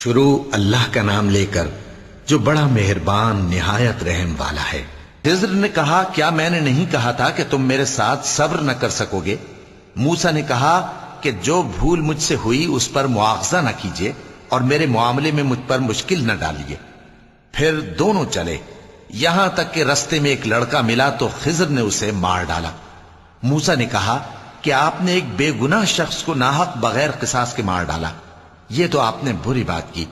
شروع اللہ کا نام لے کر جو بڑا مہربان نہایت رحم والا ہے۔ خضر نے کہا کیا میں نے نہیں کہا تھا کہ تم میرے ساتھ صبر نہ کر سکو گے؟ موسیٰ نے کہا کہ جو بھول مجھ سے ہوئی اس پر مواخذہ نہ کیجیے اور میرے معاملے میں مجھ پر مشکل نہ ڈالیے۔ پھر دونوں چلے، یہاں تک کہ رستے میں ایک لڑکا ملا تو خضر نے اسے مار ڈالا۔ موسیٰ نے کہا کہ آپ نے ایک بے گناہ شخص کو ناحق بغیر قصاص کے مار ڈالا، یہ تو آپ نے بری بات کی۔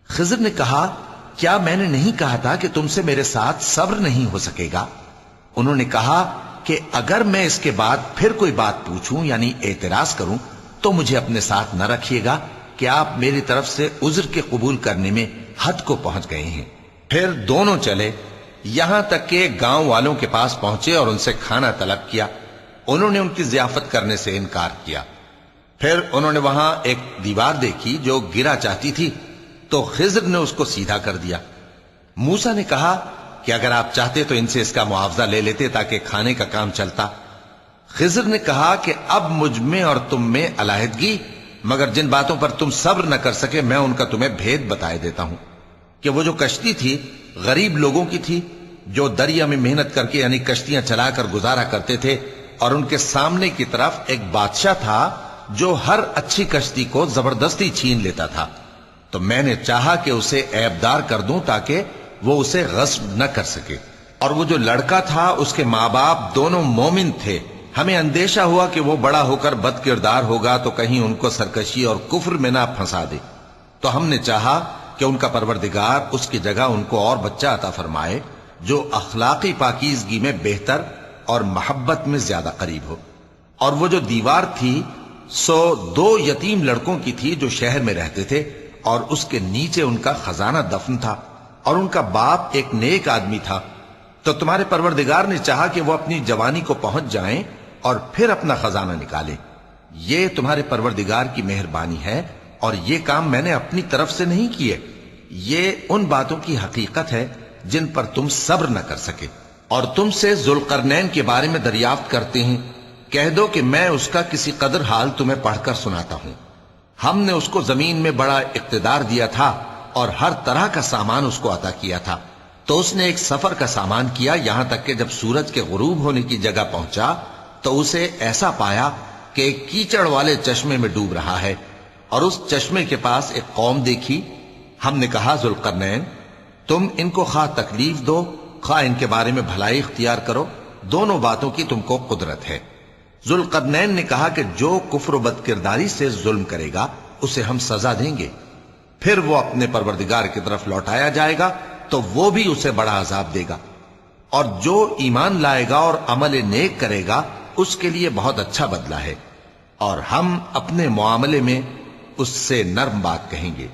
خضر نے کہا کیا میں نے نہیں کہا تھا کہ تم سے میرے ساتھ صبر نہیں ہو سکے گا؟ انہوں نے کہا کہ اگر میں اس کے بعد پھر کوئی بات پوچھوں یعنی اعتراض کروں تو مجھے اپنے ساتھ نہ رکھیے گا کہ آپ میری طرف سے عذر کے قبول کرنے میں حد کو پہنچ گئے ہیں۔ پھر دونوں چلے، یہاں تک کہ گاؤں والوں کے پاس پہنچے اور ان سے کھانا طلب کیا۔ انہوں نے ان کی ضیافت کرنے سے انکار کیا۔ پھر انہوں نے وہاں ایک دیوار دیکھی جو گرا چاہتی تھی تو خضر نے اس کو سیدھا کر دیا۔ موسیٰ نے کہا کہ اگر آپ چاہتے تو ان سے اس کا معاوضہ لے لیتے تاکہ کھانے کا کام چلتا۔ خضر نے کہا کہ اب مجھ میں اور تم میں علیحدگی، مگر جن باتوں پر تم صبر نہ کر سکے میں ان کا تمہیں بھید بتائے دیتا ہوں کہ وہ جو کشتی تھی غریب لوگوں کی تھی جو دریا میں محنت کر کے یعنی کشتیاں چلا کر گزارا کرتے تھے، اور ان کے سامنے کی طرف ایک بادشاہ تھا جو ہر اچھی کشتی کو زبردستی چھین لیتا تھا، تو میں نے چاہا کہ اسے عیبدار کر دوں تاکہ وہ اسے غصب نہ کر سکے۔ اور وہ جو لڑکا تھا اس کے ماں باپ دونوں مومن تھے، ہمیں اندیشہ ہوا کہ وہ بڑا ہو کر بد کردار ہوگا تو کہیں ان کو سرکشی اور کفر میں نہ پھنسا دے، تو ہم نے چاہا کہ ان کا پروردگار اس کی جگہ ان کو اور بچہ عطا فرمائے جو اخلاقی پاکیزگی میں بہتر اور محبت میں زیادہ قریب ہو۔ اور وہ جو دیوار تھی سو 2 یتیم لڑکوں کی تھی جو شہر میں رہتے تھے، اور اس کے نیچے ان کا خزانہ دفن تھا، اور ان کا باپ ایک نیک آدمی تھا۔ تو تمہارے پروردگار نے چاہا کہ وہ اپنی جوانی کو پہنچ جائیں اور پھر اپنا خزانہ نکالیں۔ یہ تمہارے پروردگار کی مہربانی ہے، اور یہ کام میں نے اپنی طرف سے نہیں کیے، یہ ان باتوں کی حقیقت ہے جن پر تم صبر نہ کر سکے۔ اور تم سے ذوالقرنین کے بارے میں دریافت کرتے ہیں، کہہ دو کہ میں اس کا کسی قدر حال تمہیں پڑھ کر سناتا ہوں۔ ہم نے اس کو زمین میں بڑا اقتدار دیا تھا اور ہر طرح کا سامان اس کو عطا کیا تھا، تو اس نے ایک سفر کا سامان کیا، یہاں تک کہ جب سورج کے غروب ہونے کی جگہ پہنچا تو اسے ایسا پایا کہ ایک کیچڑ والے چشمے میں ڈوب رہا ہے، اور اس چشمے کے پاس ایک قوم دیکھی۔ ہم نے کہا ذوالقرنین تم ان کو خواہ تکلیف دو خواہ ان کے بارے میں بھلائی اختیار کرو، دونوں باتوں کی تم کو قدرت ہے۔ ذوالقرنین نے کہا کہ جو کفر و بد کرداری سے ظلم کرے گا اسے ہم سزا دیں گے، پھر وہ اپنے پروردگار کی طرف لوٹایا جائے گا تو وہ بھی اسے بڑا عذاب دے گا، اور جو ایمان لائے گا اور عمل نیک کرے گا اس کے لیے بہت اچھا بدلہ ہے، اور ہم اپنے معاملے میں اس سے نرم بات کہیں گے۔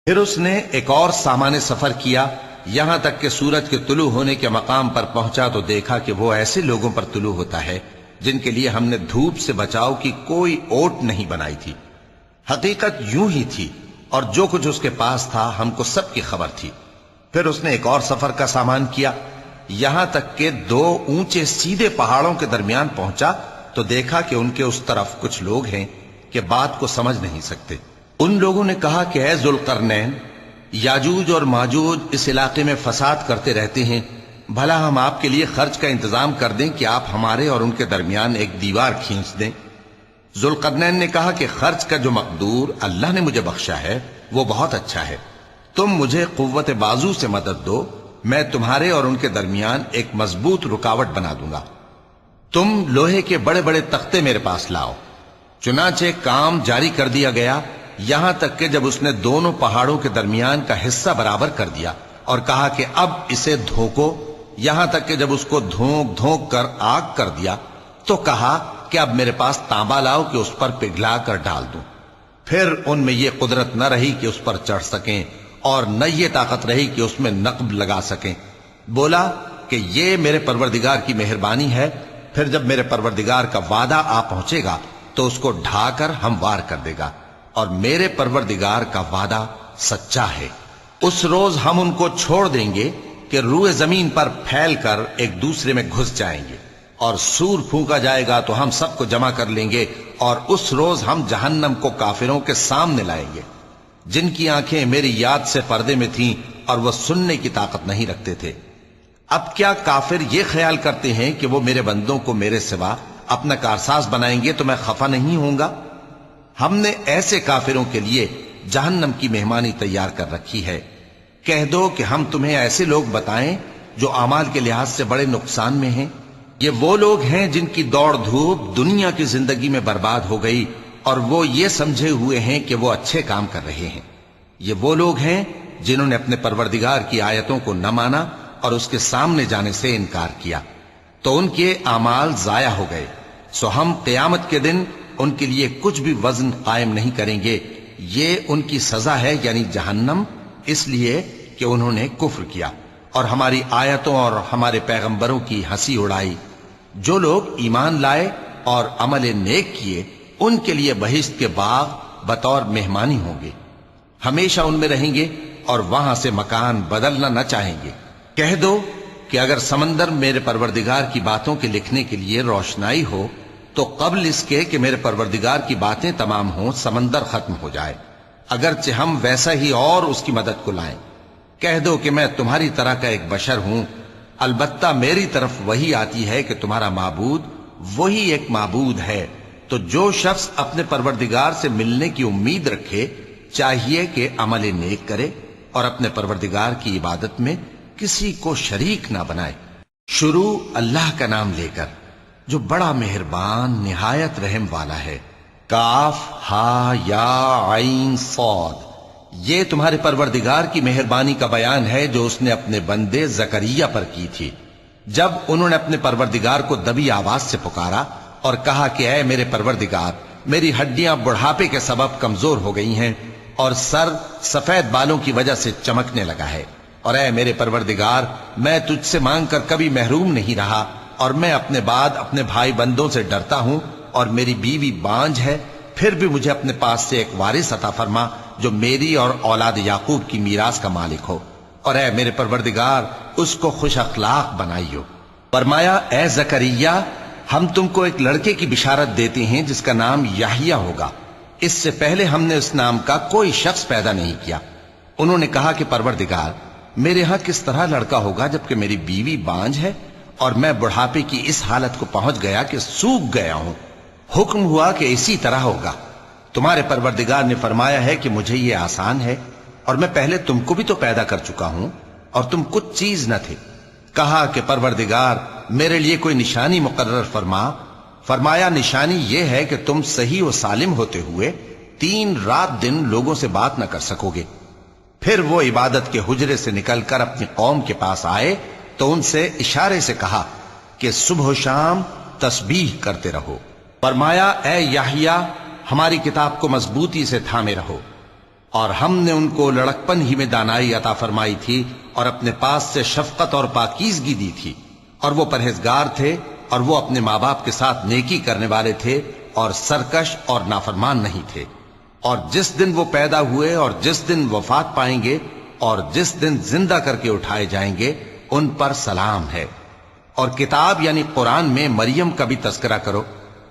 پھر اس نے ایک اور سامان سفر کیا، یہاں تک کہ سورج کے طلوع ہونے کے مقام پر پہنچا تو دیکھا کہ وہ ایسے لوگوں پر طلوع ہوتا ہے جن کے لیے ہم نے دھوپ سے بچاؤ کی کوئی اوٹ نہیں بنائی تھی۔ حقیقت یوں ہی تھی، اور جو کچھ اس کے پاس تھا ہم کو سب کی خبر تھی۔ پھر اس نے ایک اور سفر کا سامان کیا، یہاں تک کہ 2 اونچے سیدھے پہاڑوں کے درمیان پہنچا تو دیکھا کہ ان کے اس طرف کچھ لوگ ہیں کہ بات کو سمجھ نہیں سکتے۔ ان لوگوں نے کہا کہ اے ذوالقرنین، یاجوج اور ماجوج اس علاقے میں فساد کرتے رہتے ہیں، بھلا ہم آپ کے لیے خرچ کا انتظام کر دیں کہ آپ ہمارے اور ان کے درمیان ایک دیوار کھینچ دیں۔ ذوالقرنین نے کہا کہ خرچ کا جو مقدور اللہ نے مجھے بخشا ہے وہ بہت اچھا ہے، تم مجھے قوت بازو سے مدد دو، میں تمہارے اور ان کے درمیان ایک مضبوط رکاوٹ بنا دوں گا۔ تم لوہے کے بڑے بڑے تختے میرے پاس لاؤ۔ چنانچہ کام جاری کر دیا گیا، یہاں تک کہ جب اس نے دونوں پہاڑوں کے درمیان کا حصہ برابر کر دیا اور کہا کہ اب اسے دھوکو، یہاں تک کہ جب اس کو دھونک دھونک کر آگ کر دیا تو کہا کہ اب میرے پاس تانبا لاؤ کہ اس پر پگھلا کر ڈال دوں۔ پھر ان میں یہ قدرت نہ رہی کہ اس پر چڑھ سکیں، اور نہ یہ طاقت رہی کہ اس میں نقب لگا سکیں۔ بولا کہ یہ میرے پروردگار کی مہربانی ہے، پھر جب میرے پروردگار کا وعدہ آ پہنچے گا تو اس کو ڈھا کر ہموار کر دے گا، اور میرے پروردگار کا وعدہ سچا ہے۔ اس روز ہم ان کو چھوڑ دیں گے کہ روئے زمین پر پھیل کر ایک دوسرے میں گھس جائیں گے، اور سور پھونکا جائے گا تو ہم سب کو جمع کر لیں گے، اور اس روز ہم جہنم کو کافروں کے سامنے لائیں گے۔ جن کی آنکھیں میری یاد سے پردے میں تھیں اور وہ سننے کی طاقت نہیں رکھتے تھے۔ اب کیا کافر یہ خیال کرتے ہیں کہ وہ میرے بندوں کو میرے سوا اپنا کارساز بنائیں گے تو میں خفا نہیں ہوں گا؟ ہم نے ایسے کافروں کے لیے جہنم کی مہمانی تیار کر رکھی ہے۔ کہہ دو کہ ہم تمہیں ایسے لوگ بتائیں جو اعمال کے لحاظ سے بڑے نقصان میں ہیں۔ یہ وہ لوگ ہیں جن کی دوڑ دھوپ دنیا کی زندگی میں برباد ہو گئی اور وہ یہ سمجھے ہوئے ہیں کہ وہ اچھے کام کر رہے ہیں۔ یہ وہ لوگ ہیں جنہوں نے اپنے پروردگار کی آیتوں کو نہ مانا اور اس کے سامنے جانے سے انکار کیا، تو ان کے اعمال ضائع ہو گئے۔ سو ہم قیامت کے دن ان کے لیے کچھ بھی وزن قائم نہیں کریں گے۔ یہ ان کی سزا ہے، یعنی جہنم، اس لیے کہ انہوں نے کفر کیا اور ہماری آیتوں اور ہمارے پیغمبروں کی ہنسی اڑائی۔ جو لوگ ایمان لائے اور عمل نیک کیے ان کے لیے بہشت کے باغ بطور مہمانی ہوں گے، ہمیشہ ان میں رہیں گے اور وہاں سے مکان بدلنا نہ چاہیں گے۔ کہہ دو کہ اگر سمندر میرے پروردگار کی باتوں کے لکھنے کے لیے روشنائی ہو تو قبل اس کے کہ میرے پروردگار کی باتیں تمام ہوں سمندر ختم ہو جائے، اگرچہ ہم ویسا ہی اور اس کی مدد کو لائیں۔ کہہ دو کہ میں تمہاری طرح کا ایک بشر ہوں، البتہ میری طرف وہی آتی ہے کہ تمہارا معبود وہی ایک معبود ہے۔ تو جو شخص اپنے پروردگار سے ملنے کی امید رکھے چاہیے کہ عمل نیک کرے اور اپنے پروردگار کی عبادت میں کسی کو شریک نہ بنائے۔ شروع اللہ کا نام لے کر جو بڑا مہربان نہایت رحم والا ہے۔ کاف ہا یا عین صاد، یہ تمہارے پروردگار کی مہربانی کا بیان ہے جو اس نے اپنے بندے زکریا پر کی تھی، جب انہوں نے اپنے پروردگار کو دبی آواز سے پکارا اور کہا کہ اے میرے پروردگار، میری ہڈیاں بڑھاپے کے سبب کمزور ہو گئی ہیں اور سر سفید بالوں کی وجہ سے چمکنے لگا ہے، اور اے میرے پروردگار، میں تجھ سے مانگ کر کبھی محروم نہیں رہا اور میں اپنے بعد اپنے بھائی بندوں سے ڈرتا ہوں اور میری بیوی بانجھ ہے، پھر بھی مجھے اپنے پاس سے ایک وارث عطا فرما جو میری اور اولاد یعقوب کی میراث کا مالک ہو، اور اے میرے پروردگار اس کو خوش اخلاق بنائیو۔ فرمایا اے زکریا، ہم تم کو ایک لڑکے کی بشارت دیتے ہیں جس کا نام یحییٰ ہوگا۔ اس سے پہلے ہم نے اس نام کا کوئی شخص پیدا نہیں کیا۔ انہوں نے کہا کہ پروردگار، میرے ہاں کس طرح لڑکا ہوگا جبکہ میری بیوی بانجھ ہے اور میں بڑھاپے کی اس حالت کو پہنچ گیا کہ سوکھ گیا ہوں۔ حکم ہوا کہ اسی طرح ہوگا۔ تمہارے پروردگار نے فرمایا ہے کہ مجھے یہ آسان ہے اور میں پہلے تم کو بھی تو پیدا کر چکا ہوں اور تم کچھ چیز نہ تھے۔ کہا کہ پروردگار میرے لیے کوئی نشانی مقرر فرما۔ فرمایا نشانی یہ ہے کہ تم صحیح و سالم ہوتے ہوئے 3 رات دن لوگوں سے بات نہ کر سکو گے۔ پھر وہ عبادت کے حجرے سے نکل کر اپنی قوم کے پاس آئے تو ان سے اشارے سے کہا کہ صبح و شام تسبیح کرتے رہو۔ فرمایا اے یحییٰ، ہماری کتاب کو مضبوطی سے تھامے رہو، اور ہم نے ان کو لڑکپن ہی میں دانائی عطا فرمائی تھی اور اپنے پاس سے شفقت اور پاکیزگی دی تھی، اور وہ پرہیزگار تھے اور وہ اپنے ماں باپ کے ساتھ نیکی کرنے والے تھے اور سرکش اور نافرمان نہیں تھے۔ اور جس دن وہ پیدا ہوئے اور جس دن وفات پائیں گے اور جس دن زندہ کر کے اٹھائے جائیں گے ان پر سلام ہے۔ اور کتاب یعنی قرآن میں مریم کا بھی تذکرہ کرو،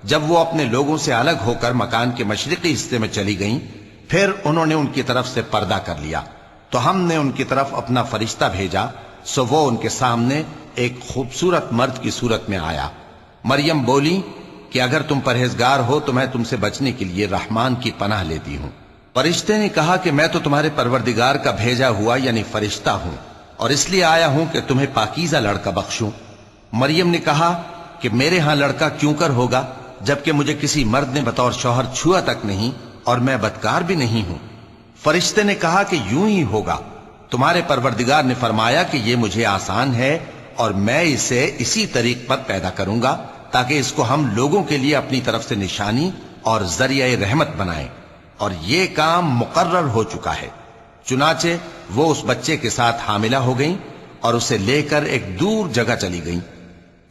جب وہ اپنے لوگوں سے الگ ہو کر مکان کے مشرقی حصے میں چلی گئیں، پھر انہوں نے ان کی طرف سے پردہ کر لیا تو ہم نے ان کی طرف اپنا فرشتہ بھیجا، سو وہ ان کے سامنے ایک خوبصورت مرد کی صورت میں آیا۔ مریم بولی کہ اگر تم پرہیزگار ہو تو میں تم سے بچنے کے لیے رحمان کی پناہ لیتی ہوں۔ فرشتے نے کہا کہ میں تو تمہارے پروردگار کا بھیجا ہوا یعنی فرشتہ ہوں اور اس لیے آیا ہوں کہ تمہیں پاکیزہ لڑکا بخشوں۔ مریم نے کہا کہ میرے ہاں لڑکا کیوں کر ہوگا جبکہ مجھے کسی مرد نے بطور شوہر چھوا تک نہیں اور میں بدکار بھی نہیں ہوں۔ فرشتے نے کہا کہ یوں ہی ہوگا۔ تمہارے پروردگار نے فرمایا کہ یہ مجھے آسان ہے اور میں اسے اسی طریق پر پیدا کروں گا تاکہ اس کو ہم لوگوں کے لیے اپنی طرف سے نشانی اور ذریعہ رحمت بنائیں، اور یہ کام مقرر ہو چکا ہے۔ چنانچہ وہ اس بچے کے ساتھ حاملہ ہو گئیں اور اسے لے کر ایک دور جگہ چلی گئیں۔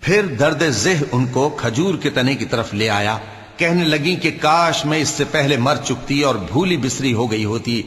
پھر درد ذہ ان کو کھجور کے تنے کی طرف لے آیا، کہنے لگیں کہ کاش میں اس سے پہلے مر چکتی اور بھولی بسری ہو گئی ہوتی۔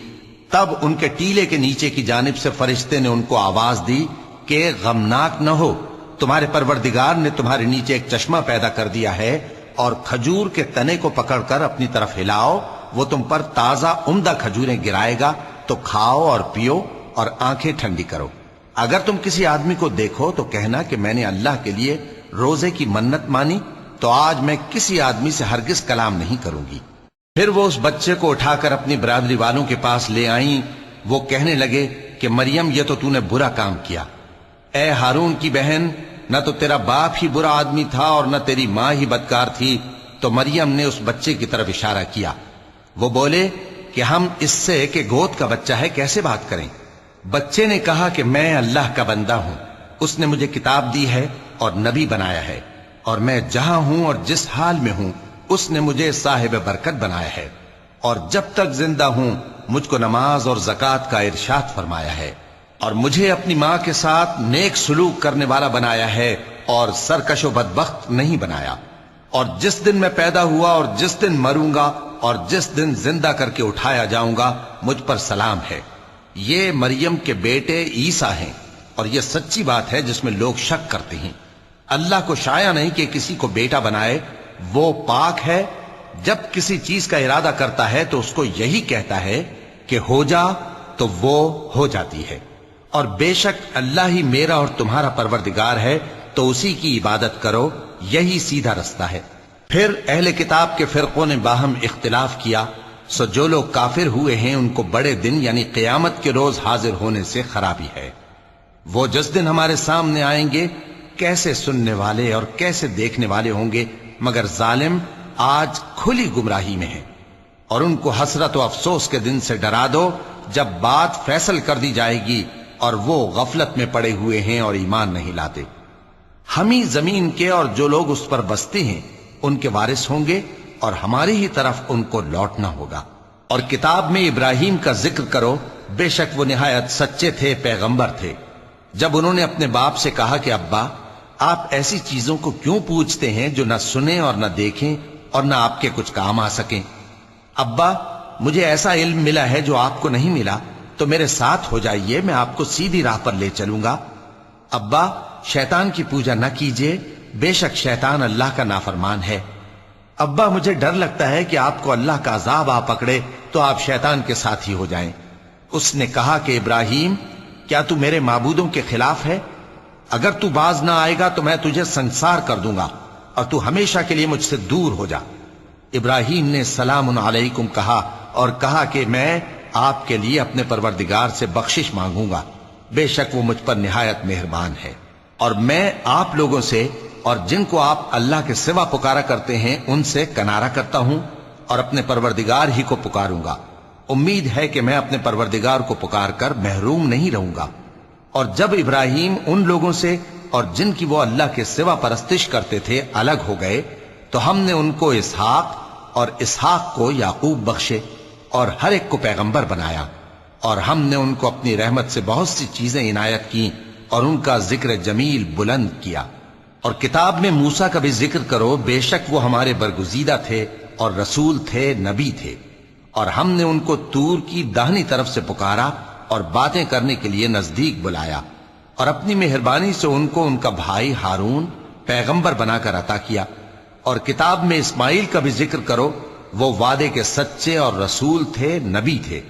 تب ان کے ٹیلے کے نیچے کی جانب سے فرشتے نے ان کو آواز دی کہ غمناک نہ ہو، تمہارے پروردگار نے تمہارے نیچے ایک چشمہ پیدا کر دیا ہے، اور کھجور کے تنے کو پکڑ کر اپنی طرف ہلاؤ وہ تم پر تازہ عمدہ کھجوریں گرائے گا تو کھاؤ اور پیو اور آنکھیں ٹھنڈی کرو۔ اگر تم کسی آدمی کو دیکھو تو کہنا کہ میں نے اللہ کے لیے روزے کی منت مانی، تو آج میں کسی آدمی سے ہرگز کلام نہیں کروں گی۔ پھر وہ اس بچے کو اٹھا کر اپنی برادری والوں کے پاس لے آئیں۔ وہ کہنے لگے کہ مریم، یہ تو نے برا کام کیا۔ اے ہارون کی بہن، نہ تو تیرا باپ ہی برا آدمی تھا اور نہ تیری ماں ہی بدکار تھی۔ تو مریم نے اس بچے کی طرف اشارہ کیا۔ وہ بولے کہ ہم اس سے کہ گود کا بچہ ہے کیسے بات کریں؟ بچے نے کہا کہ میں اللہ کا بندہ ہوں، اس نے مجھے کتاب دی ہے اور نبی بنایا ہے، اور میں جہاں ہوں اور جس حال میں ہوں اس نے مجھے صاحب برکت بنایا ہے، اور جب تک زندہ ہوں مجھ کو نماز اور زکوٰۃ کا ارشاد فرمایا ہے، اور مجھے اپنی ماں کے ساتھ نیک سلوک کرنے والا بنایا ہے اور سرکش و بدبخت نہیں بنایا، اور جس دن میں پیدا ہوا اور جس دن مروں گا اور جس دن زندہ کر کے اٹھایا جاؤں گا مجھ پر سلام ہے۔ یہ مریم کے بیٹے عیسیٰ ہیں، اور یہ سچی بات ہے جس میں لوگ شک کرتے ہیں۔ اللہ کو شایع نہیں کہ کسی کو بیٹا بنائے، وہ پاک ہے۔ جب کسی چیز کا ارادہ کرتا ہے تو اس کو یہی کہتا ہے کہ ہو جا، تو وہ ہو جاتی ہے۔ اور بے شک اللہ ہی میرا اور تمہارا پروردگار ہے، تو اسی کی عبادت کرو، یہی سیدھا رستہ ہے۔ پھر اہل کتاب کے فرقوں نے باہم اختلاف کیا، سو جو لوگ کافر ہوئے ہیں ان کو بڑے دن یعنی قیامت کے روز حاضر ہونے سے خرابی ہے۔ وہ جس دن ہمارے سامنے آئیں گے کیسے سننے والے اور کیسے دیکھنے والے ہوں گے، مگر ظالم آج کھلی گمراہی میں ہیں۔ اور ان کو حسرت و افسوس کے دن سے ڈرا دو جب بات فیصل کر دی جائے گی اور وہ غفلت میں پڑے ہوئے ہیں اور ایمان نہیں لاتے۔ ہم ہی زمین کے اور جو لوگ اس پر بستے ہیں ان کے وارث ہوں گے، اور ہماری ہی طرف ان کو لوٹنا ہوگا۔ اور کتاب میں ابراہیم کا ذکر کرو، بے شک وہ نہایت سچے تھے، پیغمبر تھے۔ جب انہوں نے اپنے باپ سے کہا کہ ابا، آپ ایسی چیزوں کو کیوں پوچھتے ہیں جو نہ سنیں اور نہ دیکھیں اور نہ آپ کے کچھ کام آ سکیں؟ ابا، مجھے ایسا علم ملا ہے جو آپ کو نہیں ملا، تو میرے ساتھ ہو جائیے، میں آپ کو سیدھی راہ پر لے چلوں گا۔ ابا، شیطان کی پوجا نہ کیجیے، بے شک شیطان اللہ کا نافرمان ہے۔ ابا، مجھے ڈر لگتا ہے کہ آپ کو اللہ کا عذاب آ پکڑے تو آپ شیطان کے ساتھ ہی ہو جائیں۔ اس نے کہا کہ ابراہیم، کیا تو میرے معبودوں کے خلاف ہے؟ اگر تو باز نہ آئے گا تو میں تجھے سنسار کر دوں گا اور تو ہمیشہ کے لیے مجھ سے دور ہو جا۔ ابراہیم نے سلام علیکم کہا اور کہا کہ میں آپ کے لیے اپنے پروردگار سے بخشش مانگوں گا، بے شک وہ مجھ پر نہایت مہربان ہے۔ اور میں آپ لوگوں سے اور جن کو آپ اللہ کے سوا پکارا کرتے ہیں ان سے کنارہ کرتا ہوں اور اپنے پروردگار ہی کو پکاروں گا۔ امید ہے کہ میں اپنے پروردگار کو پکار کر محروم نہیں رہوں گا۔ اور جب ابراہیم ان لوگوں سے اور جن کی وہ اللہ کے سوا پرستش کرتے تھے الگ ہو گئے تو ہم نے ان کو اسحاق اور اسحاق کو یعقوب بخشے اور ہر ایک کو پیغمبر بنایا، اور ہم نے ان کو اپنی رحمت سے بہت سی چیزیں عنایت کی اور ان کا ذکر جمیل بلند کیا۔ اور کتاب میں موسیٰ کا بھی ذکر کرو، بے شک وہ ہمارے برگزیدہ تھے اور رسول تھے، نبی تھے، اور ہم نے ان کو طور کی داہنی طرف سے پکارا اور باتیں کرنے کے لیے نزدیک بلایا، اور اپنی مہربانی سے ان کو ان کا بھائی ہارون پیغمبر بنا کر عطا کیا۔ اور کتاب میں اسماعیل کا بھی ذکر کرو، وہ وعدے کے سچے اور رسول تھے، نبی تھے،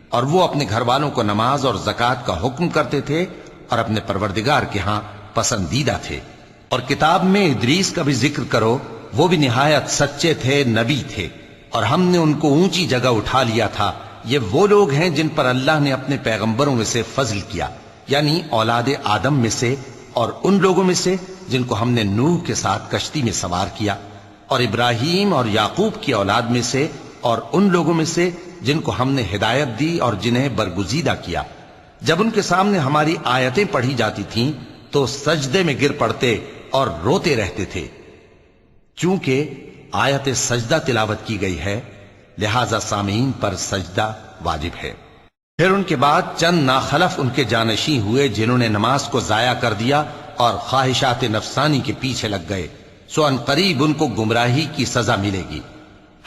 اور وہ اپنے گھر والوں کو نماز اور زکوٰۃ کا حکم کرتے تھے اور اپنے پروردگار کے ہاں پسندیدہ تھے۔ اور کتاب میں ادریس کا بھی ذکر کرو، وہ بھی نہایت سچے تھے، نبی تھے، اور ہم نے ان کو اونچی جگہ اٹھا لیا تھا۔ یہ وہ لوگ ہیں جن پر اللہ نے اپنے پیغمبروں میں سے فضل کیا، یعنی اولاد آدم میں سے، اور ان لوگوں میں سے جن کو ہم نے نوح کے ساتھ کشتی میں سوار کیا، اور ابراہیم اور یعقوب کی اولاد میں سے، اور ان لوگوں میں سے جن کو ہم نے ہدایت دی اور جنہیں برگزیدہ کیا۔ جب ان کے سامنے ہماری آیتیں پڑھی جاتی تھیں تو سجدے میں گر پڑتے اور روتے رہتے تھے۔ چونکہ آیت سجدہ تلاوت کی گئی ہے لہذا سامعین پر سجدہ واجب ہے۔ پھر ان کے بعد چند ناخلف ان کے جانشین ہوئے جنہوں نے نماز کو ضائع کر دیا اور خواہشات نفسانی کے پیچھے لگ گئے، سو ان قریب ان کو گمراہی کی سزا ملے گی۔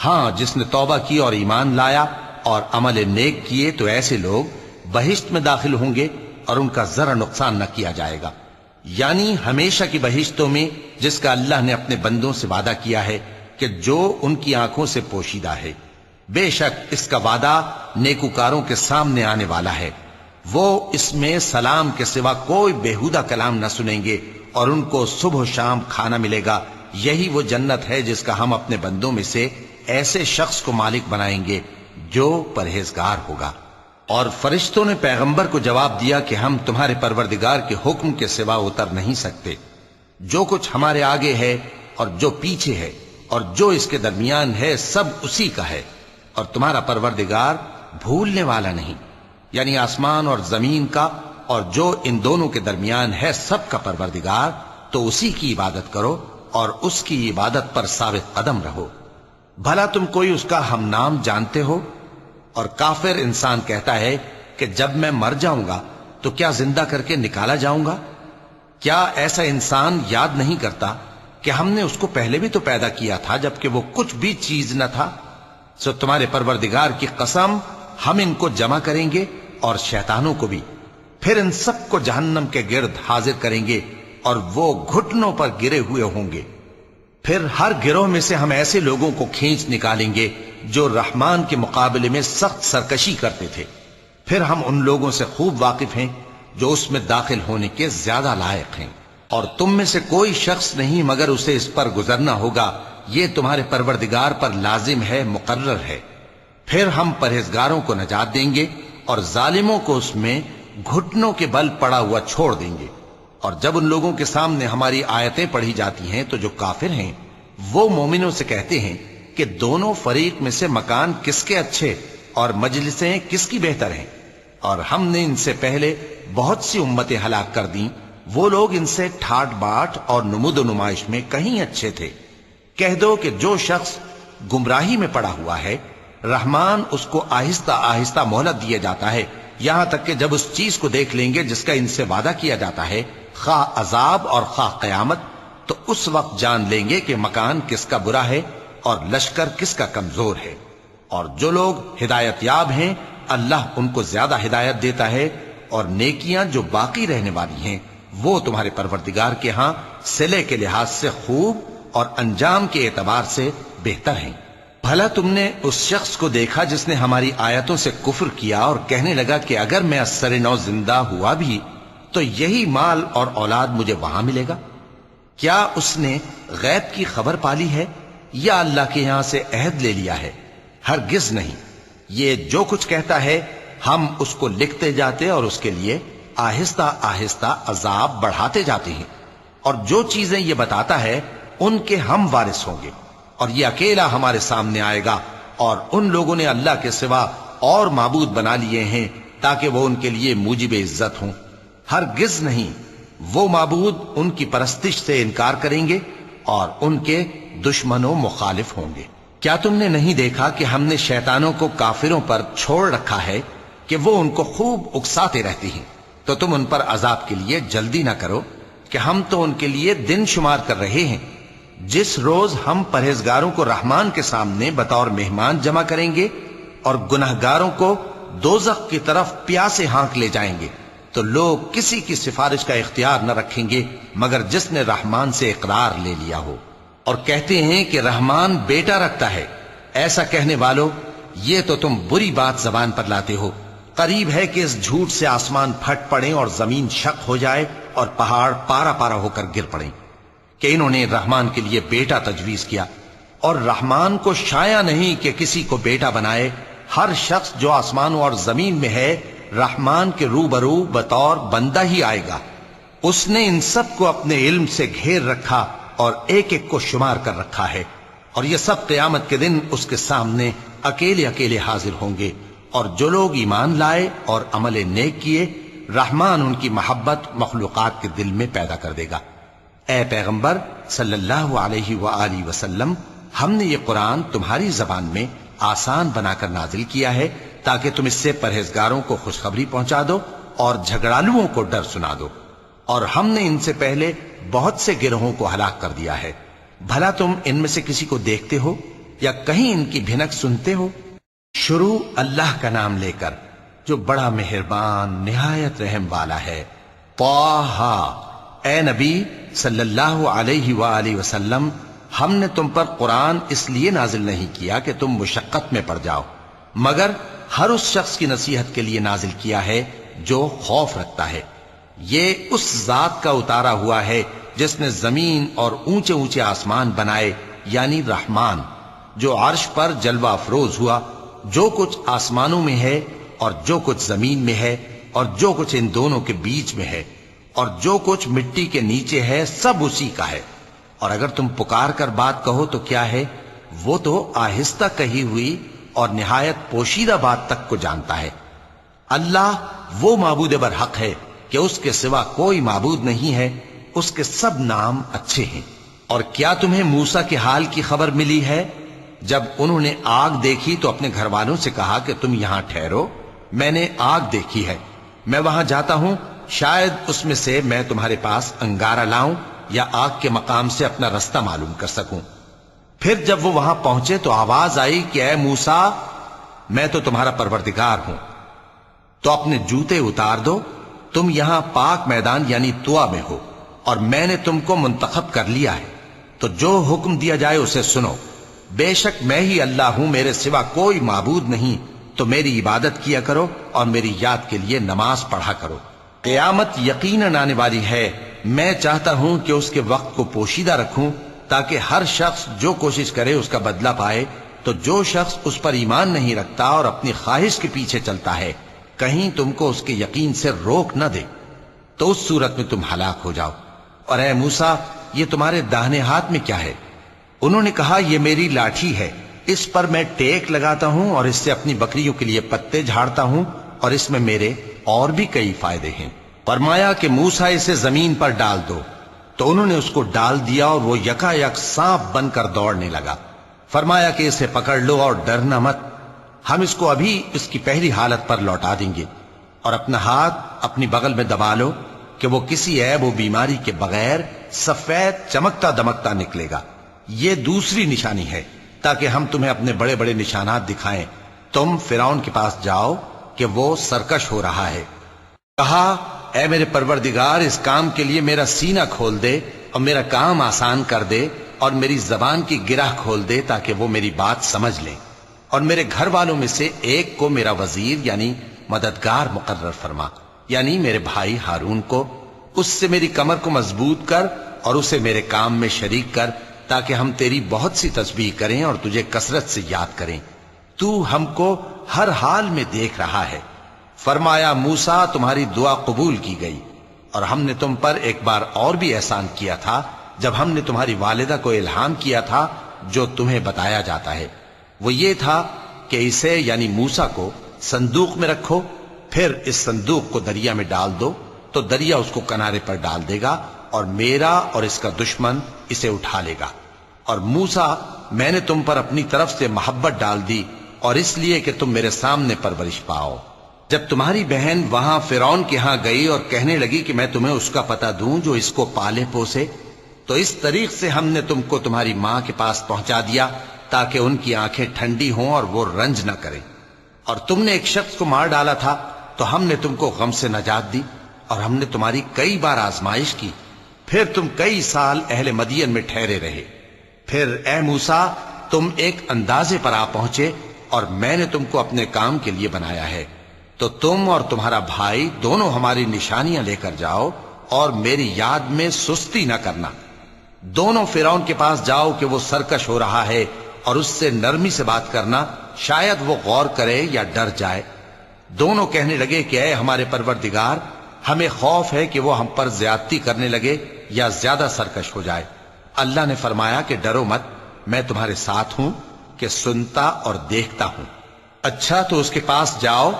ہاں، جس نے توبہ کی اور ایمان لایا اور عمل نیک کیے تو ایسے لوگ بہشت میں داخل ہوں گے اور ان کا ذرا نقصان نہ کیا جائے گا، یعنی ہمیشہ کی بہشتوں میں جس کا اللہ نے اپنے بندوں سے وعدہ کیا ہے کہ جو ان کی آنکھوں سے پوشیدہ ہے۔ بے شک اس کا وعدہ نیکوکاروں کے سامنے آنے والا ہے، وہ اس میں سلام کے سوا کوئی بےہودہ کلام نہ سنیں گے اور ان کو صبح و شام کھانا ملے گا۔ یہی وہ جنت ہے جس کا ہم اپنے بندوں میں سے ایسے شخص کو مالک بنائیں گے جو پرہیزگار ہوگا۔ اور فرشتوں نے پیغمبر کو جواب دیا کہ ہم تمہارے پروردگار کے حکم کے سوا اتر نہیں سکتے، جو کچھ ہمارے آگے ہے اور جو پیچھے ہے اور جو اس کے درمیان ہے سب اسی کا ہے، اور تمہارا پروردگار بھولنے والا نہیں، یعنی آسمان اور زمین کا اور جو ان دونوں کے درمیان ہے سب کا پروردگار، تو اسی کی عبادت کرو اور اس کی عبادت پر ثابت قدم رہو۔ بھلا تم کوئی اس کا ہم نام جانتے ہو؟ اور کافر انسان کہتا ہے کہ جب میں مر جاؤں گا تو کیا زندہ کر کے نکالا جاؤں گا؟ کیا ایسا انسان یاد نہیں کرتا کہ ہم نے اس کو پہلے بھی تو پیدا کیا تھا جبکہ وہ کچھ بھی چیز نہ تھا؟ سو تمہارے پروردگار کی قسم ہم ان کو جمع کریں گے اور شیطانوں کو بھی، پھر ان سب کو جہنم کے گرد حاضر کریں گے اور وہ گھٹنوں پر گرے ہوئے ہوں گے۔ پھر ہر گروہ میں سے ہم ایسے لوگوں کو کھینچ نکالیں گے جو رحمان کے مقابلے میں سخت سرکشی کرتے تھے، پھر ہم ان لوگوں سے خوب واقف ہیں جو اس میں داخل ہونے کے زیادہ لائق ہیں، اور تم میں سے کوئی شخص نہیں مگر اسے اس پر گزرنا ہوگا، یہ تمہارے پروردگار پر لازم ہے، مقرر ہے۔ پھر ہم پرہیزگاروں کو نجات دیں گے اور ظالموں کو اس میں گھٹنوں کے بل پڑا ہوا چھوڑ دیں گے۔ اور جب ان لوگوں کے سامنے ہماری آیتیں پڑھی جاتی ہیں تو جو کافر ہیں وہ مومنوں سے کہتے ہیں کہ دونوں فریق میں سے مکان کس کے اچھے اور مجلسیں کس کی بہتر ہیں، اور ہم نے ان سے پہلے بہت سی امتیں ہلاک کر دیں، وہ لوگ ان سے ٹھاٹ باٹ اور نمود و نمائش میں کہیں اچھے تھے۔ کہہ دو کہ جو شخص گمراہی میں پڑا ہوا ہے رحمان اس کو آہستہ آہستہ مہلت دیے جاتا ہے، یہاں تک کہ جب اس چیز کو دیکھ لیں گے جس کا ان سے وعدہ کیا جاتا ہے، خواہ عذاب اور خواہ قیامت، تو اس وقت جان لیں گے کہ مکان کس کا برا ہے اور لشکر کس کا کمزور ہے۔ اور جو لوگ ہدایت یاب ہیں اللہ ان کو زیادہ ہدایت دیتا ہے، اور نیکیاں جو باقی رہنے والی ہیں وہ تمہارے پروردگار کے ہاں صلے کے لحاظ سے خوب اور انجام کے اعتبار سے بہتر ہیں۔ بھلا تم نے اس شخص کو دیکھا جس نے ہماری آیتوں سے کفر کیا اور کہنے لگا کہ اگر میں اثر نو زندہ ہوا بھی تو یہی مال اور اولاد مجھے وہاں ملے گا؟ کیا اس نے غیب کی خبر پالی ہے یا اللہ کے یہاں سے عہد لے لیا ہے؟ ہرگز نہیں، یہ جو کچھ کہتا ہے ہم اس کو لکھتے جاتے اور اس کے لیے آہستہ آہستہ عذاب بڑھاتے جاتے ہیں، اور جو چیزیں یہ بتاتا ہے ان کے ہم وارث ہوں گے، اور یہ اکیلا ہمارے سامنے آئے گا، اور ان لوگوں نے اللہ کے سوا اور معبود بنا لیے ہیں تاکہ وہ ان کے لیے موجب عزت ہوں۔ ہرگز نہیں، وہ معبود ان کی پرستش سے انکار کریں گے اور ان کے دشمنوں مخالف ہوں گے۔ کیا تم نے نہیں دیکھا کہ ہم نے شیطانوں کو کافروں پر چھوڑ رکھا ہے کہ وہ ان کو خوب اکساتے رہتی ہیں؟ تو تم ان پر عذاب کے لیے جلدی نہ کرو کہ ہم تو ان کے لیے دن شمار کر رہے ہیں۔ جس روز ہم پرہیزگاروں کو رحمان کے سامنے بطور مہمان جمع کریں گے اور گناہگاروں کو دوزخ کی طرف پیاسے ہانک لے جائیں گے، تو لوگ کسی کی سفارش کا اختیار نہ رکھیں گے مگر جس نے رحمان سے اقرار لے لیا ہو، اور کہتے ہیں کہ رحمان بیٹا رکھتا ہے۔ ایسا کہنے والوں، یہ تو تم بری بات زبان پر لاتے ہو۔ قریب ہے کہ اس جھوٹ سے آسمان پھٹ پڑے اور زمین شق ہو جائے اور پہاڑ پارا پارا ہو کر گر پڑیں کہ انہوں نے رحمان کے لیے بیٹا تجویز کیا، اور رحمان کو شایع نہیں کہ کسی کو بیٹا بنائے۔ ہر شخص جو آسمانوں اور زمین میں ہے رحمان کے روبرو بطور بندہ ہی آئے گا۔ اس نے ان سب کو اپنے علم سے گھیر رکھا اور ایک ایک کو شمار کر رکھا ہے، اور یہ سب قیامت کے دن اس کے سامنے اکیلے اکیلے حاضر ہوں گے۔ اور جو لوگ ایمان لائے اور عمل نیک کیے رحمان ان کی محبت مخلوقات کے دل میں پیدا کر دے گا۔ اے پیغمبر صلی اللہ علیہ وآلہ وسلم، ہم نے یہ قرآن تمہاری زبان میں آسان بنا کر نازل کیا ہے تاکہ تم اس سے پرہیزگاروں کو خوشخبری پہنچا دو اور جھگڑالوؤں کو ڈر سنا دو، اور ہم نے ان سے پہلے بہت سے گروہوں کو ہلاک کر دیا ہے۔ بھلا تم ان میں سے کسی کو دیکھتے ہو یا کہیں ان کی بھنک سنتے ہو؟ شروع اللہ کا نام لے کر جو بڑا مہربان نہایت رحم والا ہے۔ طٰہٰ، اے نبی صلی اللہ علیہ وآلہ وسلم، ہم نے تم پر قرآن اس لیے نازل نہیں کیا کہ تم مشقت میں پڑ جاؤ، مگر ہر اس شخص کی نصیحت کے لیے نازل کیا ہے جو خوف رکھتا ہے۔ یہ اس ذات کا اتارا ہوا ہے جس نے زمین اور اونچے اونچے آسمان بنائے، یعنی رحمان، جو عرش پر جلوہ افروز ہوا۔ جو کچھ آسمانوں میں ہے اور جو کچھ زمین میں ہے اور جو کچھ ان دونوں کے بیچ میں ہے اور جو کچھ مٹی کے نیچے ہے، سب اسی کا ہے۔ اور اگر تم پکار کر بات کہو تو کیا ہے؟ وہ تو آہستہ کہی ہوئی اور نہایت پوشیدہ بات تک کو جانتا ہے۔ اللہ وہ معبود برحق ہے کہ اس کے سوا کوئی معبود نہیں ہے، اس کے سب نام اچھے ہیں۔ اور کیا تمہیں موسیٰ کے حال کی خبر ملی ہے؟ جب انہوں نے آگ دیکھی تو اپنے گھر والوں سے کہا کہ تم یہاں ٹھہرو، میں نے آگ دیکھی ہے، میں وہاں جاتا ہوں، شاید اس میں سے میں تمہارے پاس انگارہ لاؤں یا آگ کے مقام سے اپنا رستہ معلوم کر سکوں۔ پھر جب وہ وہاں پہنچے تو آواز آئی کہ اے موسیٰ، میں تو تمہارا پروردگار ہوں، تو اپنے جوتے اتار دو، تم یہاں پاک میدان یعنی طوا میں ہو، اور میں نے تم کو منتخب کر لیا ہے، تو جو حکم دیا جائے اسے سنو۔ بے شک میں ہی اللہ ہوں، میرے سوا کوئی معبود نہیں، تو میری عبادت کیا کرو اور میری یاد کے لیے نماز پڑھا کرو۔ قیامت یقیناً آنے والی ہے، میں چاہتا ہوں کہ اس کے وقت کو پوشیدہ رکھوں تاکہ ہر شخص جو کوشش کرے اس کا بدلہ پائے۔ تو جو شخص اس پر ایمان نہیں رکھتا اور اپنی خواہش کے پیچھے چلتا ہے، کہیں تم کو اس کے یقین سے روک نہ دے، تو اس صورت میں تم ہلاک ہو جاؤ۔ اور اے موسیٰ، یہ تمہارے داہنے ہاتھ میں کیا ہے؟ انہوں نے کہا، یہ میری لاٹھی ہے، اس پر میں ٹیک لگاتا ہوں اور اس سے اپنی بکریوں کے لیے پتے جھاڑتا ہوں، اور اس میں میرے اور بھی کئی فائدے ہیں۔ فرمایا کہ موسیٰ اسے زمین پر ڈال دو، تو انہوں نے اس کو ڈال دیا اور وہ یکا یک سانپ بن کر دوڑنے لگا۔ فرمایا کہ اسے پکڑ لو اور ڈرنا مت، ہم اس کو ابھی اس کی پہلی حالت پر لوٹا دیں گے، اور اپنا ہاتھ اپنی بغل میں دبا لو کہ وہ کسی عیب و بیماری کے بغیر سفید چمکتا دمکتا نکلے گا۔ یہ دوسری نشانی ہے تاکہ ہم تمہیں اپنے بڑے بڑے نشانات دکھائیں۔ تم فرعون کے پاس جاؤ کہ وہ سرکش ہو رہا ہے۔ کہا، اے میرے پروردگار، اس کام کے لیے میرا سینہ کھول دے اور میرا کام آسان کر دے، اور میری زبان کی گرہ کھول دے تاکہ وہ میری بات سمجھ لیں، اور میرے گھر والوں میں سے ایک کو میرا وزیر یعنی مددگار مقرر فرما، یعنی میرے بھائی ہارون کو۔ اس سے میری کمر کو مضبوط کر اور اسے میرے کام میں شریک کر، تاکہ ہم تیری بہت سی تسبیح کریں اور تجھے کثرت سے یاد کریں، تو ہم کو ہر حال میں دیکھ رہا ہے۔ فرمایا، موسیٰ، تمہاری دعا قبول کی گئی، اور ہم نے تم پر ایک بار اور بھی احسان کیا تھا جب ہم نے تمہاری والدہ کو الہام کیا تھا جو تمہیں بتایا جاتا ہے۔ وہ یہ تھا کہ اسے یعنی موسیٰ کو صندوق میں رکھو، پھر اس صندوق کو دریا میں ڈال دو، تو دریا اس کو کنارے پر ڈال دے گا، اور میرا اور اس کا دشمن اسے اٹھا لے گا۔ اور موسیٰ، میں نے تم پر اپنی طرف سے محبت ڈال دی، اور اس لیے کہ تم میرے سامنے پرورش پاؤ۔ جب تمہاری بہن وہاں فرعون کے ہاں گئی اور کہنے لگی کہ میں تمہیں اس کا پتہ دوں جو اس کو پالے پوسے، تو اس طریق سے ہم نے تم کو تمہاری ماں کے پاس پہنچا دیا تاکہ ان کی آنکھیں ٹھنڈی ہوں اور وہ رنج نہ کریں۔ اور تم نے ایک شخص کو مار ڈالا تھا تو ہم نے تم کو غم سے نجات دی، اور ہم نے تمہاری کئی بار آزمائش کی، پھر تم کئی سال اہل مدین میں ٹھہرے رہے۔ پھر اے موسیٰ، تم ایک اندازے پر آ پہنچے، اور میں نے تم کو اپنے کام کے لیے بنایا ہے، تو تم اور تمہارا بھائی دونوں ہماری نشانیاں لے کر جاؤ، اور میری یاد میں سستی نہ کرنا۔ دونوں فرعون کے پاس جاؤ کہ وہ سرکش ہو رہا ہے، اور اس سے نرمی سے بات کرنا، شاید وہ غور کرے یا ڈر جائے۔ دونوں کہنے لگے کہ اے ہمارے پروردگار، ہمیں خوف ہے کہ وہ ہم پر زیادتی کرنے لگے یا زیادہ سرکش ہو جائے۔ اللہ نے فرمایا کہ ڈرو مت، میں تمہارے ساتھ ہوں کہ سنتا اور دیکھتا ہوں۔ اچھا، تو اس کے پاس جاؤ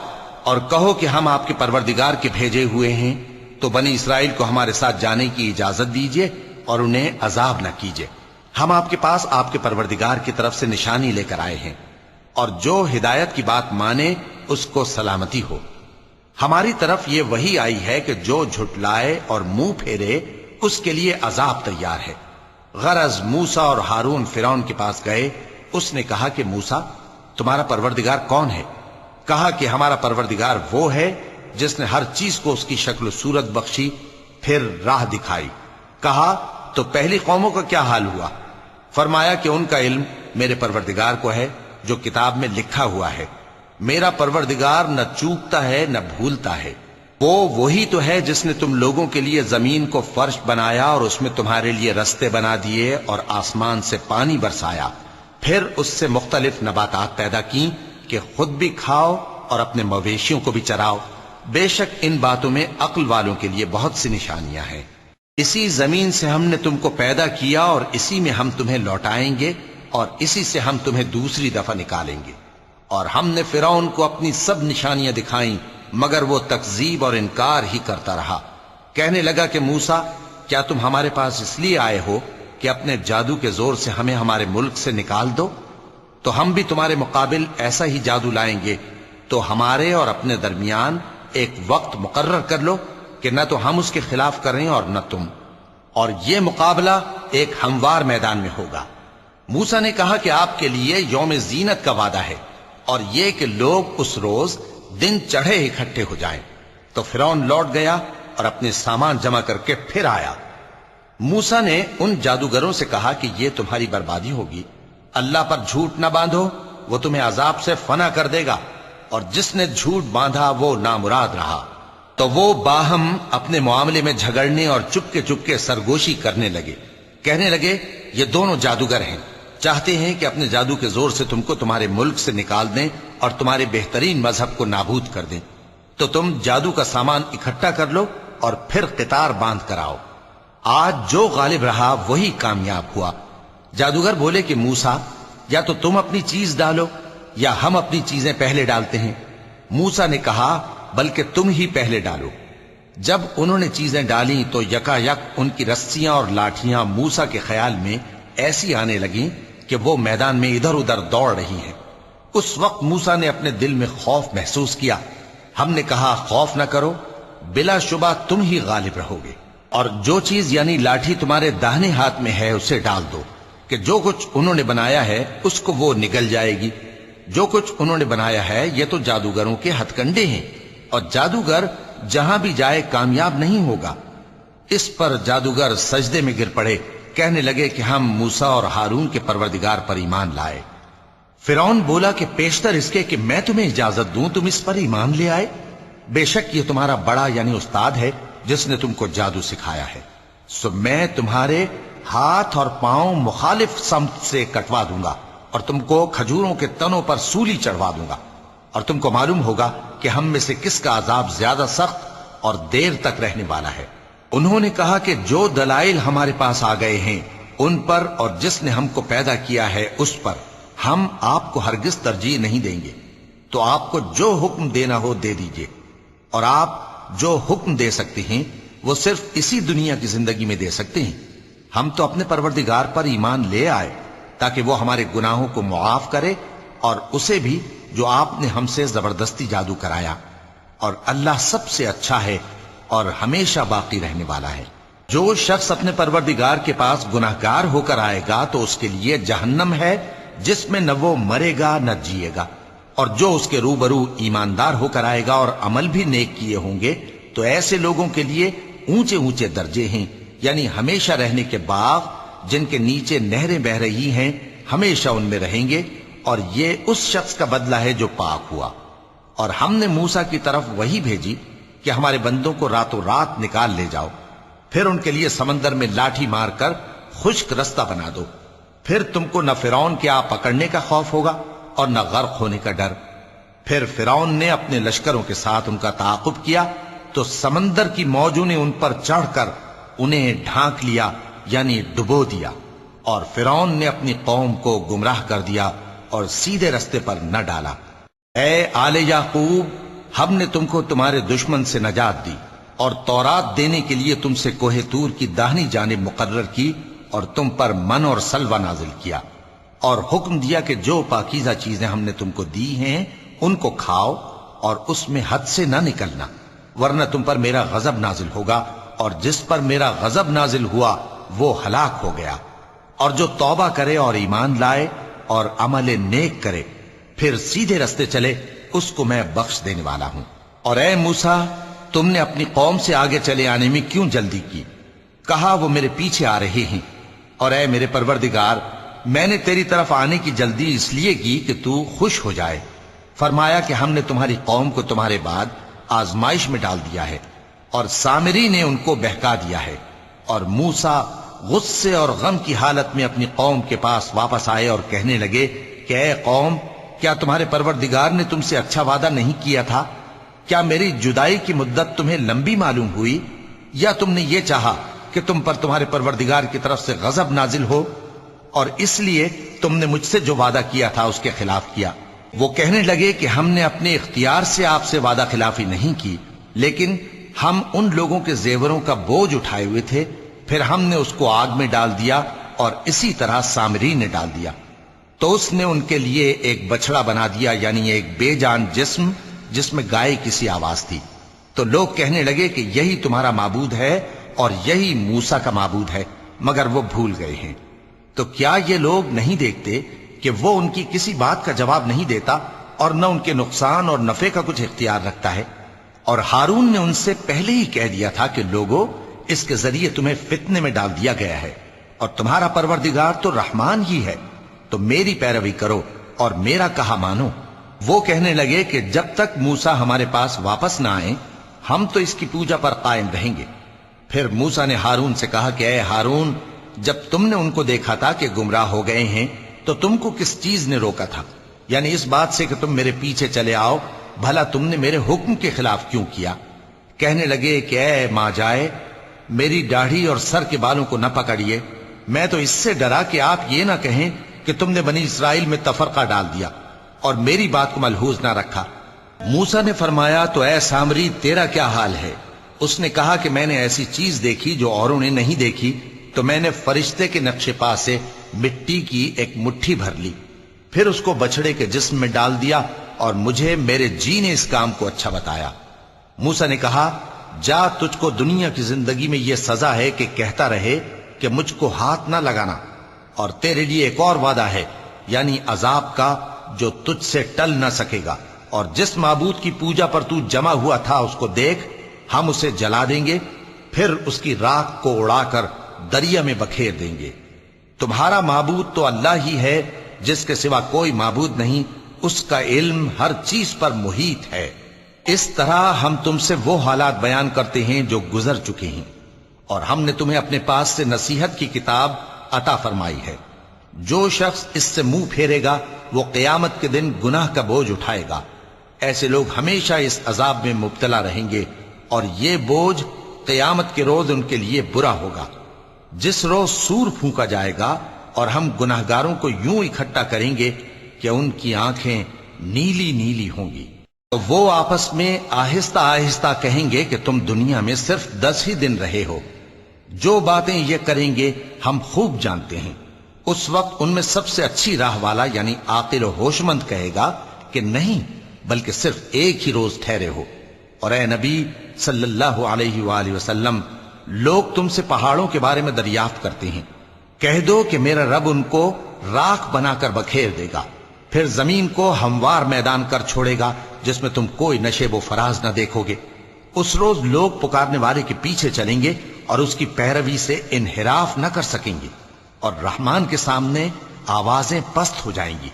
اور کہو کہ ہم آپ کے پروردگار کے بھیجے ہوئے ہیں، تو بنی اسرائیل کو ہمارے ساتھ جانے کی اجازت دیجیے اور انہیں عذاب نہ کیجیے۔ ہم آپ کے پاس آپ کے پروردگار کی طرف سے نشانی لے کر آئے ہیں، اور جو ہدایت کی بات مانے اس کو سلامتی ہو۔ ہماری طرف یہ وحی آئی ہے کہ جو جھٹلائے اور منہ پھیرے اس کے لیے عذاب تیار ہے۔ غرض موسیٰ اور ہارون فرعون کے پاس گئے۔ اس نے کہا کہ موسیٰ، تمہارا پروردگار کون ہے؟ کہا کہ ہمارا پروردگار وہ ہے جس نے ہر چیز کو اس کی شکل و صورت بخشی، پھر راہ دکھائی۔ کہا، تو پہلی قوموں کا کیا حال ہوا؟ فرمایا کہ ان کا علم میرے پروردگار کو ہے جو کتاب میں لکھا ہوا ہے. میرا پروردگار نہ چوکتا ہے نہ بھولتا ہے. وہ وہی تو ہے جس نے تم لوگوں کے لیے زمین کو فرش بنایا اور اس میں تمہارے لیے رستے بنا دیے اور آسمان سے پانی برسایا، پھر اس سے مختلف نباتات پیدا کی کہ خود بھی کھاؤ اور اپنے مویشیوں کو بھی چراؤ. بے شک ان باتوں میں عقل والوں کے لیے بہت سی نشانیاں ہیں. اسی زمین سے ہم نے تم کو پیدا کیا اور اسی میں ہم تمہیں لوٹائیں گے اور اسی سے ہم تمہیں دوسری دفعہ نکالیں گے. اور ہم نے فرعون کو اپنی سب نشانیاں دکھائیں مگر وہ تکذیب اور انکار ہی کرتا رہا. کہنے لگا کہ موسیٰ، کیا تم ہمارے پاس اس لیے آئے ہو کہ اپنے جادو کے زور سے ہمیں ہمارے ملک سے نکال دو؟ تو ہم بھی تمہارے مقابل ایسا ہی جادو لائیں گے. تو ہمارے اور اپنے درمیان ایک وقت مقرر کر لو کہ نہ تو ہم اس کے خلاف کریں اور نہ تم، اور یہ مقابلہ ایک ہموار میدان میں ہوگا. موسیٰ نے کہا کہ آپ کے لیے یوم زینت کا وعدہ ہے اور یہ کہ لوگ اس روز دن چڑھے اکٹھے ہو جائیں. تو فرعون لوٹ گیا اور اپنے سامان جمع کر کے پھر آیا. موسیٰ نے ان جادوگروں سے کہا کہ یہ تمہاری بربادی ہوگی. اللہ پر جھوٹ نہ باندھو، وہ تمہیں عذاب سے فنا کر دے گا، اور جس نے جھوٹ باندھا وہ نامراد رہا. تو وہ باہم اپنے معاملے میں جھگڑنے اور چپکے سرگوشی کرنے لگے. کہنے لگے یہ دونوں جادوگر ہیں، چاہتے ہیں کہ اپنے جادو کے زور سے تم کو تمہارے ملک سے نکال دیں اور تمہارے بہترین مذہب کو نابود کر دیں. تو تم جادو کا سامان اکٹھا کر لو اور پھر قطار باندھ کر آؤ. آج جو غالب رہا وہی کامیاب ہوا. جادوگر بولے کہ موسیٰ، یا تو تم اپنی چیز ڈالو یا ہم اپنی چیزیں پہلے ڈالتے ہیں. موسیٰ نے کہا بلکہ تم ہی پہلے ڈالو. جب انہوں نے چیزیں ڈالیں تو یکا یک ان کی رسیاں اور لاٹھیاں موسیٰ کے خیال میں ایسی آنے لگیں کہ وہ میدان میں ادھر ادھر دوڑ رہی ہیں. اس وقت موسیٰ نے اپنے دل میں خوف محسوس کیا. ہم نے کہا خوف نہ کرو، بلا شبہ تم ہی غالب رہو گے، اور جو چیز یعنی لاٹھی تمہارے داہنے ہاتھ میں ہے اسے ڈال دو کہ جو کچھ انہوں نے بنایا ہے اس کو وہ نگل جائے گی. جو کچھ انہوں نے بنایا ہے یہ تو جادوگروں کے ہتھ کنڈے ہیں، اور جادوگر جہاں بھی جائے کامیاب نہیں ہوگا. اس پر جادوگر سجدے میں گر پڑے، کہنے لگے کہ ہم موسیٰ اور ہارون کے پروردگار پر ایمان لائے. فرعون بولا کہ پیشتر اس کے کہ میں تمہیں اجازت دوں تم اس پر ایمان لے آئے. بے شک یہ تمہارا بڑا یعنی استاد ہے جس نے تم کو جادو سکھایا ہے. سو میں تمہارے ہاتھ اور پاؤں مخالف سمت سے کٹوا دوں گا اور تم کو کھجوروں کے تنوں پر سولی چڑھوا دوں گا، اور تم کو معلوم ہوگا کہ ہم میں سے کس کا عذاب زیادہ سخت اور دیر تک رہنے والا ہے. انہوں نے کہا کہ جو دلائل ہمارے پاس آ گئے ہیں ان پر اور جس نے ہم کو پیدا کیا ہے اس پر ہم آپ کو ہرگز ترجیح نہیں دیں گے. تو آپ کو جو حکم دینا ہو دے دیجئے، اور آپ جو حکم دے سکتے ہیں وہ صرف اسی دنیا کی زندگی میں دے سکتے ہیں. ہم تو اپنے پروردگار پر ایمان لے آئے تاکہ وہ ہمارے گناہوں کو معاف کرے اور اسے بھی جو آپ نے ہم سے زبردستی جادو کرایا. اور اللہ سب سے اچھا ہے اور ہمیشہ باقی رہنے والا ہے. جو شخص اپنے پروردگار کے پاس گناہگار ہو کر آئے گا تو اس کے لیے جہنم ہے جس میں نہ وہ مرے گا نہ جیے گا، اور جو اس کے روبرو ایماندار ہو کر آئے گا اور عمل بھی نیک کیے ہوں گے تو ایسے لوگوں کے لیے اونچے اونچے درجے ہیں، یعنی ہمیشہ رہنے کے باغ جن کے نیچے نہریں بہ رہی ہیں، ہمیشہ ان میں رہیں گے. اور یہ اس شخص کا بدلہ ہے جو پاک ہوا. اور ہم نے موسیٰ کی طرف وہی بھیجی کہ ہمارے بندوں کو راتوں رات نکال لے جاؤ، پھر ان کے لیے سمندر میں لاٹھی مار کر خشک رستہ بنا دو. پھر تم کو نہ فرعون کے آ پکڑنے کا خوف ہوگا اور نہ غرق ہونے کا ڈر. پھر فرعون نے اپنے لشکروں کے ساتھ ان کا تعاقب کیا تو سمندر کی موجوں نے ان پر چڑھ کر انہیں ڈھانک لیا یعنی ڈبو دیا. اور فرعون نے اپنی قوم کو گمراہ کر دیا اور سیدھے رستے پر نہ ڈالا. اے آل یعقوب، ہم نے تم کو تمہارے دشمن سے نجات دی اور تورات دینے کے لیے تم سے کوہ طور کی داہنی جانب مقرر کی اور تم پر من اور سلوہ نازل کیا، اور حکم دیا کہ جو پاکیزہ چیزیں ہم نے تم کو دی ہیں ان کو کھاؤ اور اس میں حد سے نہ نکلنا، ورنہ تم پر میرا غضب نازل ہوگا، اور جس پر میرا غضب نازل ہوا وہ ہلاک ہو گیا. اور جو توبہ کرے اور ایمان لائے اور عمل نیک کرے پھر سیدھے رستے چلے اس کو میں بخش دینے والا ہوں. اور اے موسیٰ، تم نے اپنی قوم سے آگے چلے آنے میں کیوں جلدی کی؟ کہا وہ میرے پیچھے آ رہے ہیں. اور اے میرے پروردگار، میں نے تیری طرف آنے کی جلدی اس لیے کی کہ تو خوش ہو جائے۔ فرمایا کہ ہم نے تمہاری قوم کو تمہارے بعد آزمائش میں ڈال دیا ہے، اور سامری نے ان کو بہکا دیا ہے۔ اور موسیٰ غصے اور غم کی حالت میں اپنی قوم کے پاس واپس آئے اور کہنے لگے کہ اے قوم، کیا تمہارے پروردگار نے تم سے اچھا وعدہ نہیں کیا تھا؟ کیا میری جدائی کی مدت تمہیں لمبی معلوم ہوئی، یا تم نے یہ چاہا کہ تم پر تمہارے پروردگار کی طرف سے غضب نازل ہو، اور اس لیے تم نے مجھ سے جو وعدہ کیا تھا اس کے خلاف کیا؟ وہ کہنے لگے کہ ہم نے اپنے اختیار سے آپ سے وعدہ خلافی نہیں کی، لیکن ہم ان لوگوں کے زیوروں کا بوجھ اٹھائے ہوئے تھے، پھر ہم نے اس کو آگ میں ڈال دیا، اور اسی طرح سامری نے ڈال دیا۔ تو اس نے ان کے لیے ایک بچڑا بنا دیا، یعنی ایک بے جان جسم جس میں گائے کسی آواز تھی۔ تو لوگ کہنے لگے کہ یہی تمہارا معبود ہے اور یہی موسیٰ کا معبود ہے، مگر وہ بھول گئے ہیں۔ تو کیا یہ لوگ نہیں دیکھتے کہ وہ ان کی کسی بات کا جواب نہیں دیتا، اور نہ ان کے نقصان اور نفع کا کچھ اختیار رکھتا ہے؟ اور ہارون نے ان سے پہلے ہی کہہ دیا تھا کہ لوگو، اس کے ذریعے تمہیں فتنے میں ڈال دیا گیا ہے، اور تمہارا پروردگار تو رحمان ہی ہے، تو میری پیروی کرو اور میرا کہا مانو۔ وہ کہنے لگے کہ جب تک موسیٰ ہمارے پاس واپس نہ آئیں ہم تو اس کی پوجا پر قائم رہیں گے۔ پھر موسیٰ نے ہارون سے کہا کہ اے ہارون، جب تم نے ان کو دیکھا تھا کہ گمراہ ہو گئے ہیں تو تم کو کس چیز نے روکا تھا؟ یعنی اس بات سے کہ تم میرے پیچھے چلے آؤ، بھلا تم نے میرے حکم کے خلاف کیوں کیا؟ کہنے لگے کہ اے ماں جائے، میری داڑھی اور سر کے بالوں کو نہ پکڑیے، میں تو اس سے ڈرا کہ آپ یہ نہ کہیں کہ تم نے بنی اسرائیل میں تفرقہ ڈال دیا اور میری بات کو ملحوظ نہ رکھا۔ موسیٰ نے فرمایا تو اے سامری، تیرا کیا حال ہے؟ اس نے کہا کہ میں نے ایسی چیز دیکھی جو اوروں نے نہیں دیکھی، تو میں نے فرشتے کے نقش پا سے مٹی کی ایک مٹھی بھر لی، پھر اس کو بچڑے کے جسم میں ڈال دیا، اور مجھے میرے جی نے اس کام کو اچھا بتایا۔ موسیٰ نے کہا جا، تجھ کو دنیا کی زندگی میں یہ سزا ہے کہ کہتا رہے کہ مجھ کو ہاتھ نہ لگانا، اور تیرے لیے ایک اور وعدہ ہے، یعنی عذاب کا جو تجھ سے ٹل نہ سکے گا، اور جس معبود کی پوجا پر تو جمع ہوا تھا اس کو دیکھ، ہم اسے جلا دیں گے، پھر اس کی راکھ کو اڑا کر دریا میں بکھیر دیں گے۔ تمہارا معبود تو اللہ ہی ہے، جس کے سوا کوئی معبود نہیں، اس کا علم ہر چیز پر محیط ہے۔ اس طرح ہم تم سے وہ حالات بیان کرتے ہیں جو گزر چکے ہیں، اور ہم نے تمہیں اپنے پاس سے نصیحت کی کتاب عطا فرمائی ہے۔ جو شخص اس سے منہ پھیرے گا وہ قیامت کے دن گناہ کا بوجھ اٹھائے گا۔ ایسے لوگ ہمیشہ اس عذاب میں مبتلا رہیں گے، اور یہ بوجھ قیامت کے روز ان کے لیے برا ہوگا، جس روز سور پھونکا جائے گا، اور ہم گناہگاروں کو یوں اکٹھا کریں گے کہ ان کی آنکھیں نیلی نیلی ہوں گی۔ تو وہ آپس میں آہستہ آہستہ کہیں گے کہ تم دنیا میں صرف 10 ہی دن رہے ہو، جو باتیں یہ کریں گے ہم خوب جانتے ہیں۔ اس وقت ان میں سب سے اچھی راہ والا یعنی عاقل و ہوش مند کہے گا کہ نہیں، بلکہ صرف ایک ہی روز ٹھہرے ہو۔ اور اے نبی صلی اللہ علیہ وآلہ وسلم، لوگ تم سے پہاڑوں کے بارے میں دریافت کرتے ہیں، کہہ دو کہ میرا رب ان کو راکھ بنا کر بکھیر دے گا، پھر زمین کو ہموار میدان کر چھوڑے گا جس میں تم کوئی نشیب و فراز نہ دیکھو گے۔ اس روز لوگ پکارنے والے کے پیچھے چلیں گے اور اس کی پیروی سے انحراف نہ کر سکیں گے، اور رحمان کے سامنے آوازیں پست ہو جائیں گی،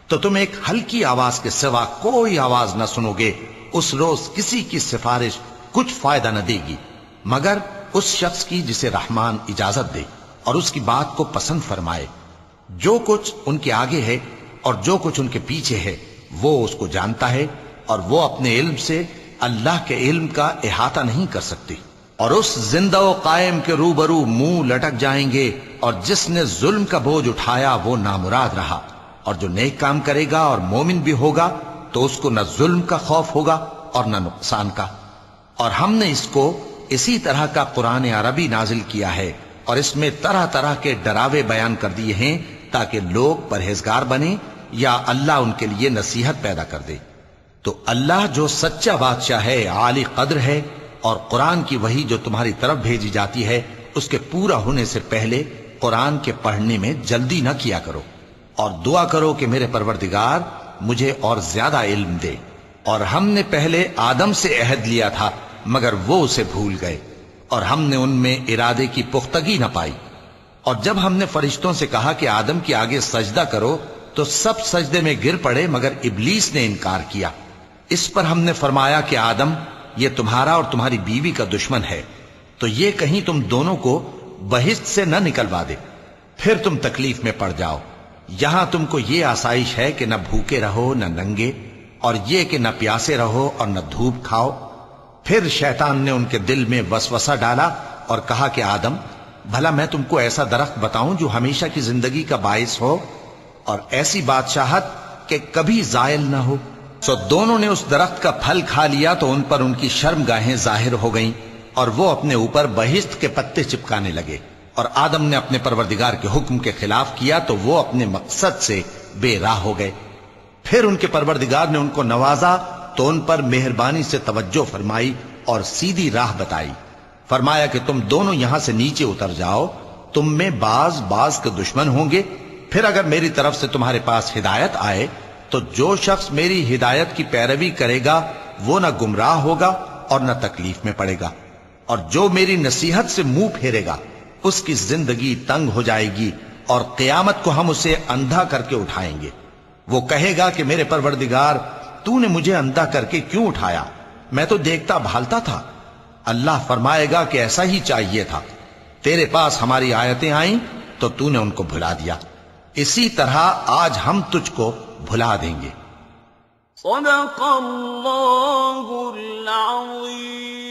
تو تم ایک ہلکی آواز کے سوا کوئی آواز نہ سنو گے۔ اس روز کسی کی سفارش کچھ فائدہ نہ دے گی مگر اس شخص کی جسے رحمان اجازت دے اور اس کی بات کو پسند فرمائے۔ جو کچھ ان کے آگے ہے اور جو کچھ ان کے پیچھے ہے وہ اس کو جانتا ہے، اور وہ اپنے علم سے اللہ کے علم کا احاطہ نہیں کر سکتی۔ اور اس زندہ و قائم کے روبرو منہ لٹک جائیں گے، اور جس نے ظلم کا بوجھ اٹھایا وہ نامراد رہا، اور جو نیک کام کرے گا اور مومن بھی ہوگا تو اس کو نہ ظلم کا خوف ہوگا اور نہ نقصان کا۔ اور ہم نے اس کو اسی طرح کا قرآن عربی نازل کیا ہے، اور اس میں طرح طرح کے ڈراوے بیان کر دیے ہیں تاکہ لوگ پرہیزگار بنیں یا اللہ ان کے لیے نصیحت پیدا کر دے۔ تو اللہ جو سچا بادشاہ ہے، عالی قدر ہے، اور قرآن کی وحی جو تمہاری طرف بھیجی جاتی ہے اس کے پورا ہونے سے پہلے قرآن کے پڑھنے میں جلدی نہ کیا کرو، اور دعا کرو کہ میرے پروردگار مجھے اور زیادہ علم دے۔ اور ہم نے پہلے آدم سے عہد لیا تھا مگر وہ اسے بھول گئے، اور ہم نے ان میں ارادے کی پختگی نہ پائی۔ اور جب ہم نے فرشتوں سے کہا کہ آدم کے آگے سجدہ کرو تو سب سجدے میں گر پڑے مگر ابلیس نے انکار کیا۔ اس پر ہم نے فرمایا کہ آدم، یہ تمہارا اور تمہاری بیوی کا دشمن ہے، تو یہ کہیں تم دونوں کو بہشت سے نہ نکلوا دے، پھر تم تکلیف میں پڑ جاؤ۔ یہاں تم کو یہ آسائش ہے کہ نہ بھوکے رہو نہ ننگے، اور یہ کہ نہ پیاسے رہو اور نہ دھوپ کھاؤ۔ پھر شیطان نے ان کے دل میں وسوسہ ڈالا اور کہا کہ آدم، بھلا میں تم کو ایسا درخت بتاؤں جو ہمیشہ کی زندگی کا باعث ہو اور ایسی بادشاہت کہ کبھی زائل نہ ہو؟ سو دونوں نے اس درخت کا پھل کھا لیا تو ان پر ان کی شرم گاہیں ظاہر ہو گئیں اور وہ اپنے اوپر بہشت کے پتے چپکانے لگے، اور آدم نے اپنے پروردگار کے حکم کے خلاف کیا تو وہ اپنے مقصد سے بے راہ ہو گئے۔ پھر ان کے پروردگار نے ان کو نوازا تو ان پر مہربانی سے توجہ فرمائی اور سیدھی راہ بتائی۔ فرمایا کہ تم دونوں یہاں سے نیچے اتر جاؤ، تم میں بعض کے دشمن ہوں گے، پھر اگر میری طرف سے تمہارے پاس ہدایت آئے تو جو شخص میری ہدایت کی پیروی کرے گا وہ نہ گمراہ ہوگا اور نہ تکلیف میں پڑے گا، اور جو میری نصیحت سے منہ پھیرے گا اس کی زندگی تنگ ہو جائے گی، اور قیامت کو ہم اسے اندھا کر کے اٹھائیں گے۔ وہ کہے گا کہ میرے پروردگار، تو نے مجھے اندھا کر کے کیوں اٹھایا؟ میں تو دیکھتا بھالتا تھا۔ اللہ فرمائے گا کہ ایسا ہی چاہیے تھا، تیرے پاس ہماری آیتیں آئیں تو نے ان کو بھلا دیا، اسی طرح آج ہم تجھ کو بھلا دیں گے۔ صدق اللہ العظیم۔